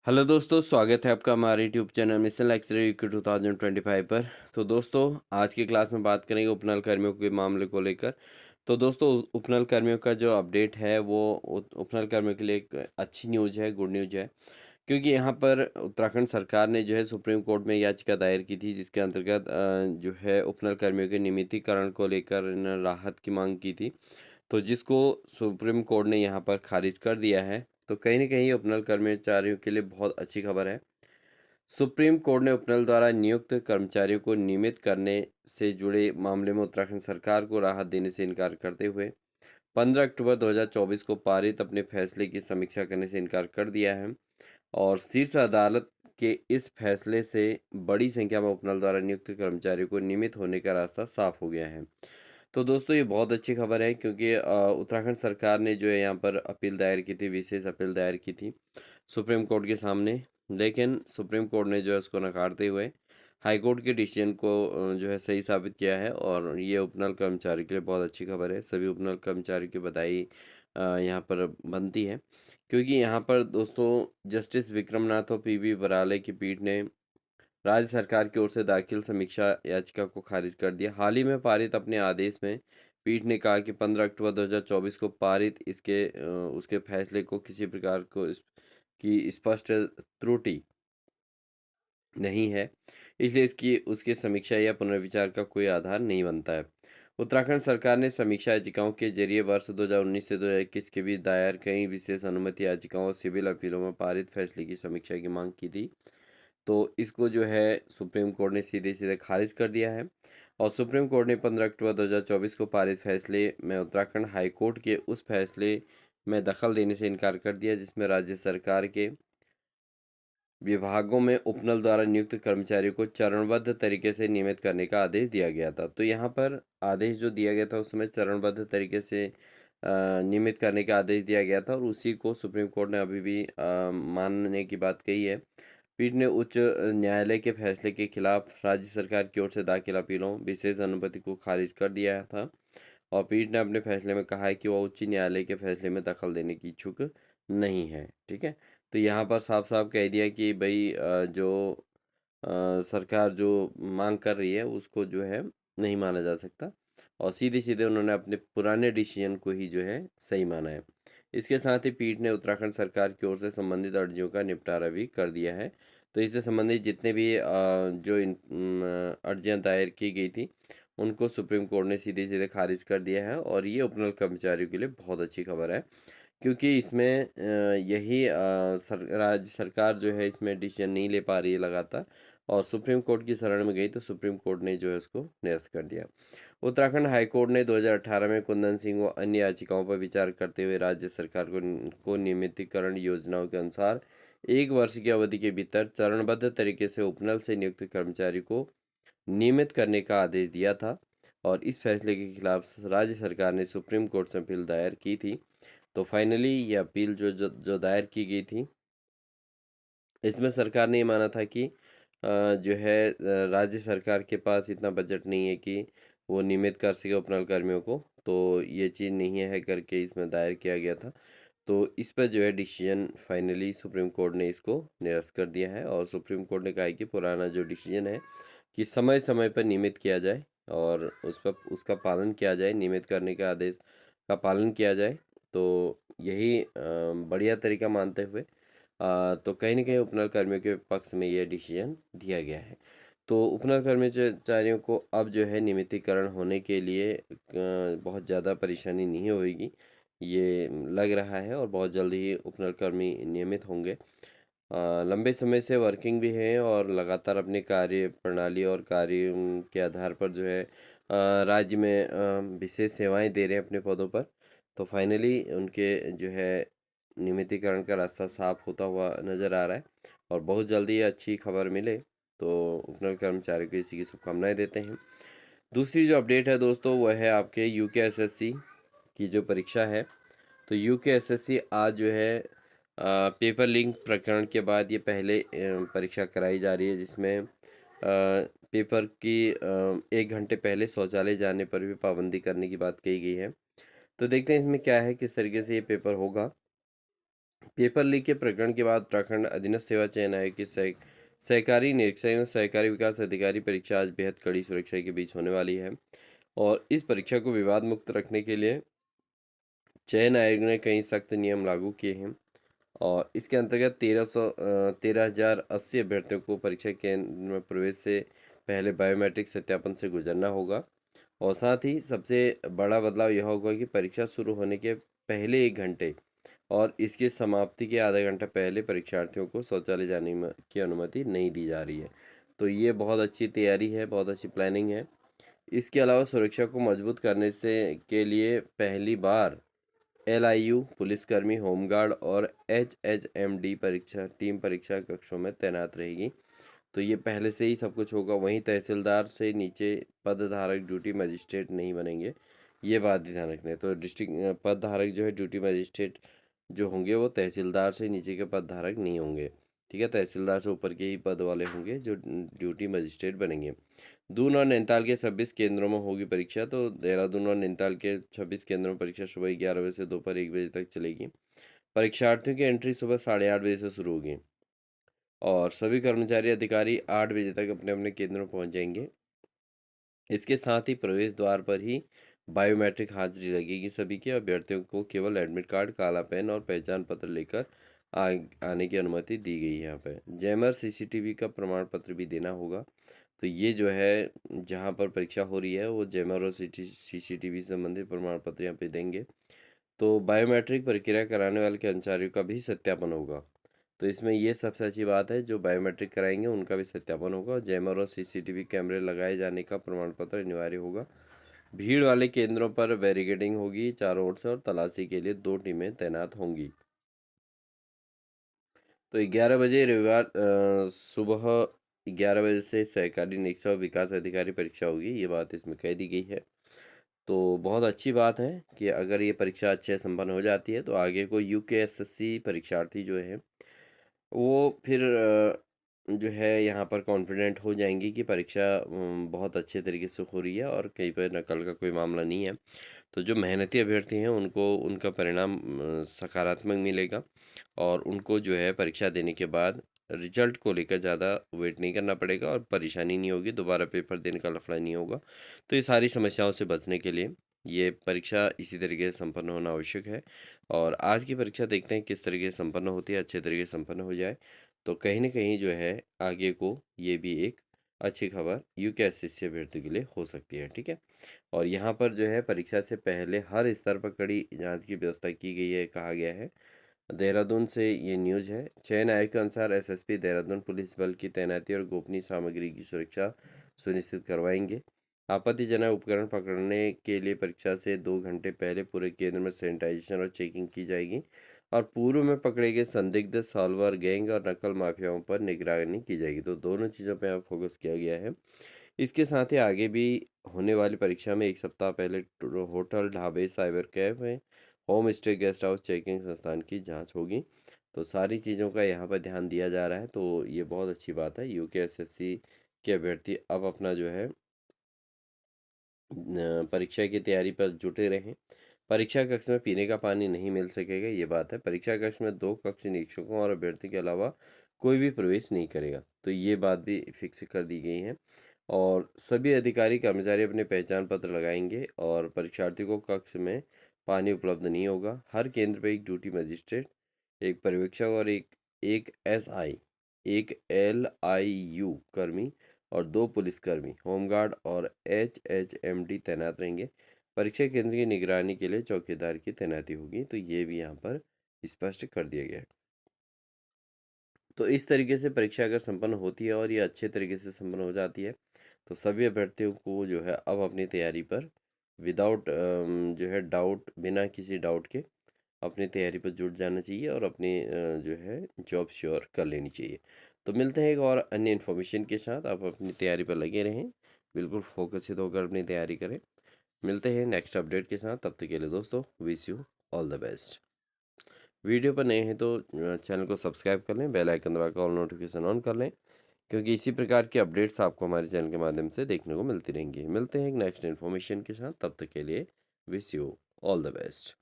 Hello दोस्तों, स्वागत है आपका हमारे YouTube channel mission lecture UK 2025 पर। तो दोस्तों, आज की क्लास में बात करेंगे उपनल कर्मियों के मामले को लेकर। तो दोस्तों, उपनल कर्मियों का जो अपडेट है वो उपनल कर्मियों के लिए एक अच्छी न्यूज़ है, गुड न्यूज़ है। क्योंकि यहाँ पर उत्तराखंड सरकार ने जो है सुप्रीम कोर्ट में याचिका दायर की थी, जिसके अंतर्गत जो है उपनल कर्मियों के नियमितीकरण को लेकर राहत की मांग की थी। तो जिसको सुप्रीम कोर्ट ने यहाँ पर खारिज कर दिया है। तो कहीं न कहीं उपनल कर्मचारियों के लिए बहुत अच्छी खबर है। सुप्रीम कोर्ट ने उपनल द्वारा नियुक्त कर्मचारियों को नियमित करने से जुड़े मामले में उत्तराखंड सरकार को राहत देने से इनकार करते हुए 15 अक्टूबर 2024 को पारित अपने फैसले की समीक्षा करने से इनकार कर दिया है। और शीर्ष अदालत के इस फैसले से बड़ी संख्या में उपनल द्वारा नियुक्त कर्मचारियों को नियमित होने का रास्ता साफ हो गया है। तो दोस्तों, ये बहुत अच्छी खबर है, क्योंकि उत्तराखंड सरकार ने जो है यहाँ पर अपील दायर की थी, विशेष अपील दायर की थी सुप्रीम कोर्ट के सामने। लेकिन सुप्रीम कोर्ट ने जो है उसको नकारते हुए हाई कोर्ट के डिसीजन को जो है सही साबित किया है। और ये उपनल कर्मचारी के लिए बहुत अच्छी खबर है। सभी उपनल कर्मचारी की बधाई यहाँ पर बनती है, क्योंकि यहाँ पर दोस्तों जस्टिस विक्रमनाथ और पीवी बराले की पीठ ने राज्य सरकार की ओर से दाखिल समीक्षा याचिका को खारिज कर दिया। हाल ही में पारित अपने आदेश में पीठ ने कहा कि 15 अक्टूबर 2024 को पारित उसके फैसले को किसी प्रकार की स्पष्ट त्रुटि नहीं है, इसलिए इसकी उसकी समीक्षा या पुनर्विचार का कोई आधार नहीं बनता है। उत्तराखंड सरकार ने समीक्षा याचिकाओं के जरिए वर्ष 2019 से 2021 के बीच दायर कई विशेष अनुमति याचिकाओं और सिविल अपीलों में पारित फैसले की समीक्षा की मांग की थी। तो इसको जो है सुप्रीम कोर्ट ने सीधे-सीधे खारिज कर दिया है। और सुप्रीम कोर्ट ने 15 अक्टूबर 2024 को पारित फैसले में उत्तराखंड हाई कोर्ट के उस फैसले में दखल देने से इनकार कर दिया, जिसमें राज्य सरकार के विभागों में उपनल द्वारा नियुक्त कर्मचारियों को चरणबद्ध तरीके से नियमित करने का आदेश दिया गया था। तो यहाँ पर आदेश जो दिया गया था उसमें चरणबद्ध तरीके से नियमित करने का आदेश दिया गया था, और उसी को सुप्रीम कोर्ट ने अभी भी मानने की बात कही है। पीठ ने उच्च न्यायालय के फैसले के खिलाफ राज्य सरकार की ओर से दाखिल अपीलों विशेष अनुमति को खारिज कर दिया था। और पीठ ने अपने फैसले में कहा है कि वह उच्च न्यायालय के फैसले में दखल देने की इच्छुक नहीं है। ठीक है। तो यहाँ पर साफ साफ कह दिया कि भाई सरकार जो मांग कर रही है उसको जो है नहीं माना जा सकता। और सीधे सीधे उन्होंने अपने पुराने डिसीजन को ही जो है सही माना है। इसके साथ ही पीठ ने उत्तराखंड सरकार की ओर से संबंधित अर्जियों का निपटारा भी कर दिया है। तो इससे संबंधित जितने भी अर्जियां दायर की गई थी उनको सुप्रीम कोर्ट ने सीधे सीधे खारिज कर दिया है। और ये उपनल कर्मचारियों के लिए बहुत अच्छी खबर है, क्योंकि इसमें यही राज्य सरकार जो है इसमें डिसीजन नहीं ले पा रही है लगातार, और सुप्रीम कोर्ट की शरण में गई तो सुप्रीम कोर्ट ने जो है उसको निरस्त कर दिया। उत्तराखंड हाई कोर्ट ने 2018 में कुंदन सिंह व अन्य याचिकाओं पर विचार करते हुए राज्य सरकार को नियमितीकरण योजनाओं के अनुसार 1 वर्ष की अवधि के भीतर चरणबद्ध तरीके से उपनल से नियुक्त कर्मचारी को नियमित करने का आदेश दिया था। और इस फैसले के खिलाफ राज्य सरकार ने सुप्रीम कोर्ट से अपील दायर की थी। तो फाइनली ये अपील जो दायर की गई थी, इसमें सरकार ने ये माना था कि जो है राज्य सरकार के पास इतना बजट नहीं है कि वो नियमित कर सके उपनल कर्मियों को। तो ये चीज़ नहीं है करके इसमें दायर किया गया था। तो इस पर जो है डिसीजन फाइनली सुप्रीम कोर्ट ने इसको निरस्त कर दिया है। और सुप्रीम कोर्ट ने कहा है कि पुराना जो डिसीजन है कि समय समय पर नियमित किया जाए और उस पर उसका पालन किया जाए, नियमित करने के आदेश का पालन किया जाए। तो यही बढ़िया तरीका मानते हुए तो कहीं न कहीं उपनल कर्मियों के पक्ष में ये डिसीजन दिया गया है। तो उपनल कर्मचारियों को अब जो है नियमितीकरण होने के लिए बहुत ज़्यादा परेशानी नहीं होएगी, ये लग रहा है। और बहुत जल्द ही उपनल कर्मी नियमित होंगे। लंबे समय से वर्किंग भी हैं और लगातार अपने कार्य प्रणाली और कार्य के आधार पर जो है राज्य में विशेष सेवाएं दे रहे हैं अपने पदों पर। तो फाइनली उनके जो है नियमितीकरण का रास्ता साफ होता हुआ नज़र आ रहा है। और बहुत जल्दी ये अच्छी खबर मिले तो उपनल कर्मचारियों को इसी की शुभकामनाएं देते हैं। दूसरी जो अपडेट है दोस्तों, वह है आपके यूकेएसएससी की जो परीक्षा है। तो यूकेएसएससी आज जो है पेपर लीक प्रकरण के बाद ये पहले परीक्षा कराई जा रही है, जिसमें पेपर की 1 घंटे पहले शौचालय जाने पर भी पाबंदी करने की बात कही गई है। तो देखते हैं इसमें क्या है, किस तरीके से ये पेपर होगा। पेपर लीक के प्रकरण के बाद उत्तराखंड अधीनस्थ सेवा चयन आयोग के सहकारी निरीक्षक एवं सहकारी विकास अधिकारी परीक्षा आज बेहद कड़ी सुरक्षा के बीच होने वाली है। और इस परीक्षा को विवाद मुक्त रखने के लिए चयन आयोग ने कई सख्त नियम लागू किए हैं। और इसके अंतर्गत 13,080 अभ्यर्थियों को परीक्षा केंद्र में प्रवेश से पहले बायोमेट्रिक सत्यापन से गुजरना होगा। और साथ ही सबसे बड़ा बदलाव यह होगा कि परीक्षा शुरू होने के पहले 1 घंटे और इसकी समाप्ति के आधा घंटा पहले परीक्षार्थियों को शौचालय जाने की अनुमति नहीं दी जा रही है। तो ये बहुत अच्छी तैयारी है, बहुत अच्छी प्लानिंग है। इसके अलावा सुरक्षा को मजबूत करने से के लिए पहली बार एलआईयू, पुलिसकर्मी, होमगार्ड और एचएचएमडी परीक्षा टीम परीक्षा कक्षों में तैनात रहेगी। तो ये पहले से ही सब कुछ होगा। वहीं तहसीलदार से नीचे पदधारक ड्यूटी मजिस्ट्रेट नहीं बनेंगे, ये बात ध्यान रखना है। तो डिस्ट्रिक्ट पदधारक जो है ड्यूटी मजिस्ट्रेट जो होंगे वो तहसीलदार से नीचे के पदधारक नहीं होंगे। ठीक है, तहसीलदार से ऊपर के ही पद वाले होंगे जो ड्यूटी मजिस्ट्रेट बनेंगे। दून और नैनीताल के 26 केंद्रों में होगी परीक्षा। तो देहरादून और नैनीताल के 26 केंद्रों में परीक्षा सुबह 11 बजे से दोपहर 1 बजे तक चलेगी। परीक्षार्थियों की एंट्री सुबह 8:30 बजे से शुरू होगी और सभी कर्मचारी अधिकारी 8 बजे तक अपने अपने केंद्रों में पहुंच जाएंगे। इसके साथ ही प्रवेश द्वार पर ही बायोमेट्रिक हाजिरी लगेगी सभी की। अभ्यर्थियों को केवल एडमिट कार्ड, काला पेन और पहचान पत्र लेकर आने की अनुमति दी गई है। यहाँ पे जैमर सीसीटीवी का प्रमाण पत्र भी देना होगा। तो ये जो है जहाँ पर परीक्षा हो रही है वो जैमर और सीसीटीवी संबंधित प्रमाण पत्र यहाँ पे देंगे। तो बायोमेट्रिक प्रक्रिया कराने वाले कर्मचारियों का भी सत्यापन होगा। तो इसमें ये सबसे अच्छी बात है, जो बायोमेट्रिक कराएंगे उनका भी सत्यापन होगा। और जैमर और सीसीटीवी कैमरे लगाए जाने का प्रमाण पत्र अनिवार्य होगा। भीड़ वाले केंद्रों पर बैरिकेडिंग होगी चारों ओर से और तलाशी के लिए 2 टीमें तैनात होंगी। तो 11 बजे रविवार सुबह 11 बजे से सहकारी निरीक्षक और विकास अधिकारी परीक्षा होगी, ये बात इसमें कह दी गई है। तो बहुत अच्छी बात है कि अगर ये परीक्षा अच्छे से संपन्न हो जाती है तो आगे को यूकेएसएससी परीक्षार्थी जो है वो फिर जो है यहाँ पर कॉन्फिडेंट हो जाएंगी कि परीक्षा बहुत अच्छे तरीके से हो रही है और कहीं पर नकल का कोई मामला नहीं है। तो जो मेहनती अभ्यर्थी हैं उनको उनका परिणाम सकारात्मक मिलेगा और उनको जो है परीक्षा देने के बाद रिजल्ट को लेकर ज़्यादा वेट नहीं करना पड़ेगा और परेशानी नहीं होगी, दोबारा पेपर देने का लफड़ा नहीं होगा। तो ये सारी समस्याओं से बचने के लिए ये परीक्षा इसी तरीके से संपन्न होना आवश्यक है। और आज की परीक्षा देखते हैं किस तरीके से संपन्न होती है, अच्छे तरीके से संपन्न हो जाए तो कहीं न कहीं जो है आगे को ये भी एक अच्छी खबर यूकेएसएससी अभ्यर्थी के लिए हो सकती है। ठीक है? और यहाँ पर जो है परीक्षा से पहले हर स्तर पर कड़ी जांच की व्यवस्था की गई है, कहा गया है। देहरादून से ये न्यूज़ है। चयन आयोग के अनुसार एसएसपी देहरादून पुलिस बल की तैनाती और गोपनीय सामग्री की सुरक्षा सुनिश्चित करवाएंगे। आपत्तिजनक उपकरण पकड़ने के लिए परीक्षा से 2 घंटे पहले पूरे केंद्र में सैनिटाइजेशन और चेकिंग की जाएगी और पूर्व में पकड़े गए संदिग्ध सॉल्वर गैंग और नकल माफियाओं पर निगरानी की जाएगी। तो दोनों चीज़ों पर यहाँ फोकस किया गया है। इसके साथ ही आगे भी होने वाली परीक्षा में 1 सप्ताह पहले होटल, ढाबे, cyber cafe, home stay, guest house checking संस्थान की जांच होगी। तो सारी चीज़ों का यहाँ पर ध्यान दिया जा रहा है। तो ये बहुत अच्छी बात है। यूकेएसएससी के अभ्यर्थी अब अपना जो है परीक्षा की तैयारी पर जुटे रहें। परीक्षा कक्ष में पीने का पानी नहीं मिल सकेगा, ये बात है। परीक्षा कक्ष में 2 कक्ष निरीक्षकों और अभ्यर्थी के अलावा कोई भी प्रवेश नहीं करेगा। तो ये बात भी फिक्स कर दी गई है। और सभी अधिकारी कर्मचारी अपने पहचान पत्र लगाएंगे और परीक्षार्थी को कक्ष में पानी उपलब्ध नहीं होगा। हर केंद्र पर एक ड्यूटी मजिस्ट्रेट, एक पर्यवेक्षक और एक एक एसआई, एक एलआईयू कर्मी और 2 पुलिसकर्मी, होमगार्ड और एचएचएमडी तैनात रहेंगे। परीक्षा केंद्र की निगरानी के लिए चौकीदार की तैनाती होगी। तो ये भी यहाँ पर स्पष्ट कर दिया गया है। तो इस तरीके से परीक्षा अगर संपन्न होती है और ये अच्छे तरीके से संपन्न हो जाती है तो सभी अभ्यर्थियों को जो है अब अपनी तैयारी पर विदाउट जो है डाउट, बिना किसी डाउट के अपनी तैयारी पर जुट जाना चाहिए और अपनी जो है जॉब श्योर कर लेनी चाहिए। तो मिलते हैं एक और अन्य इन्फॉर्मेशन के साथ। आप अपनी तैयारी पर लगे रहें, बिल्कुल फोकसित होकर अपनी तैयारी करें। मिलते हैं नेक्स्ट अपडेट के साथ, तब तक के लिए दोस्तों wish you all the best. Video पर नए हैं तो चैनल को सब्सक्राइब कर लें, बेल आइकन दबाकर ऑल नोटिफिकेशन ऑन कर लें क्योंकि इसी प्रकार की अपडेट्स आपको हमारे चैनल के माध्यम से देखने को मिलती रहेंगी। मिलते हैं एक नेक्स्ट इन्फॉर्मेशन के साथ, तब तक के लिए wish you all the best.